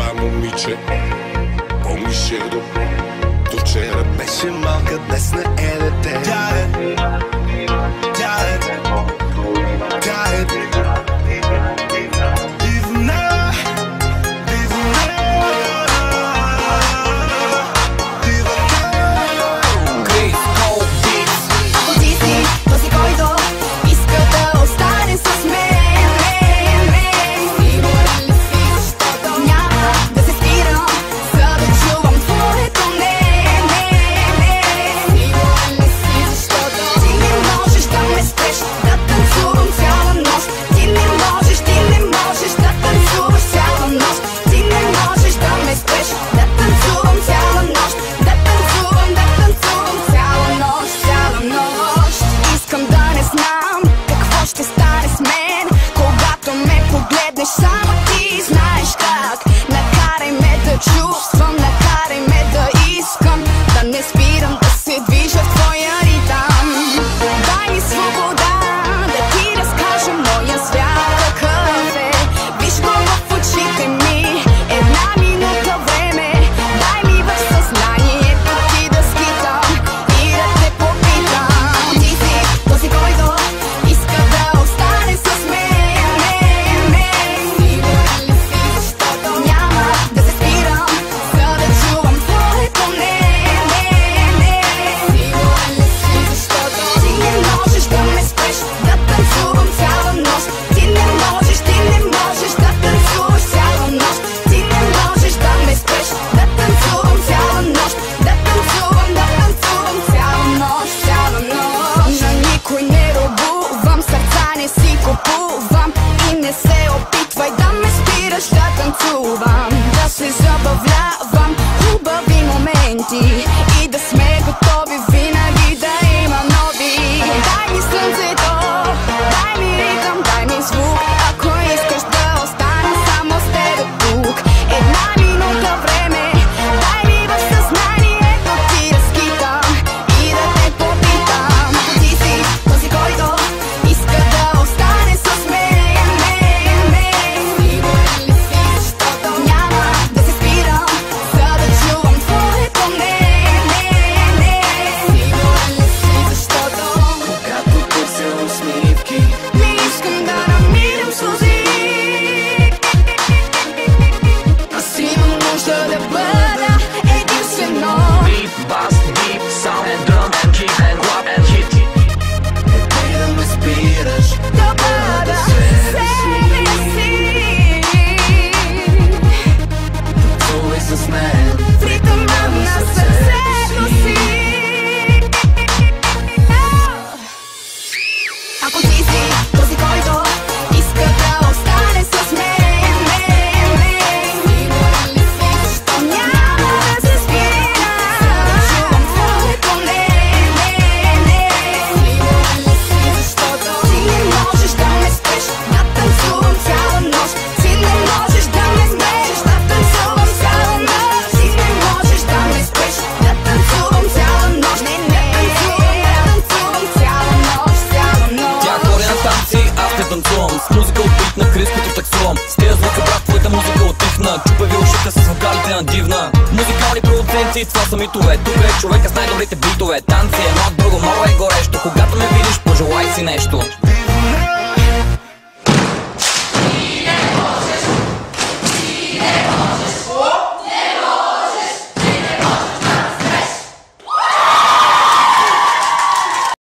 това момиче, помниш ли го? До вчера беше малка, днес не е дете. Тя е само ти знаеш как. Накарай ме да чувствам, накарай ме да искам, да не спирам да се движа в твоя ритъм. Дай ми свобода да ти разкажа моя свят какъв е. Виж го в очите ми, една минута време. Дай ми в съзнанието ти да скитам и да те попитам. Ти си този, който иска да остане с мен. Купувам и не се опитвай да ме спираш да танцувам, да се забавлявам хубави моменти и да сме готови винаги да има нови. Дай ми слънцето, дай ми ритъм, дай ми звук, ако искаш да остана само с теб тук. Една минута време, дай ми в съзнанието ти да скитам и да те попитам. Ти си този, който иска да остане с мен. Защото няма да се спирам, за да чувам твоето мнение. Сигурен ли си, защото когато търся усмивки, не искам да намирам сълзи. Аз имам нужда да бъда единствено. Beat, bass, beat, sound and drum and kick and rap and hit. Ти да ме спираш, да бъда себе си. Танцувай с мен В ритъма на сърцето си. Ако ти си този, който иска да остане с мен, сигурен ли си, защо няма да се спирам, да чувам твоето мнение. Сигурен ли си, защото ти не можеш да ме спреш, да танцувам цяла нощ. Ти не можеш да ме спреш, да танцувам цяла нощ. Ти не можеш да ме спреш, да танцувам цяла нощ. Да танцувам цяла нощ, цяла нощ. Тя горе на танци, аз не танцувам. С музика от бит на Крис, като таксувам. С тези звука, брат, твоята музика отихна. Чупа ви ушите с вокалите на дивна. Музикални продуценти, това са митове. Тук е човека с най-добрите битове. Танци едно от друго, много е горещо. Когато ме видиш, пожелай си нещо.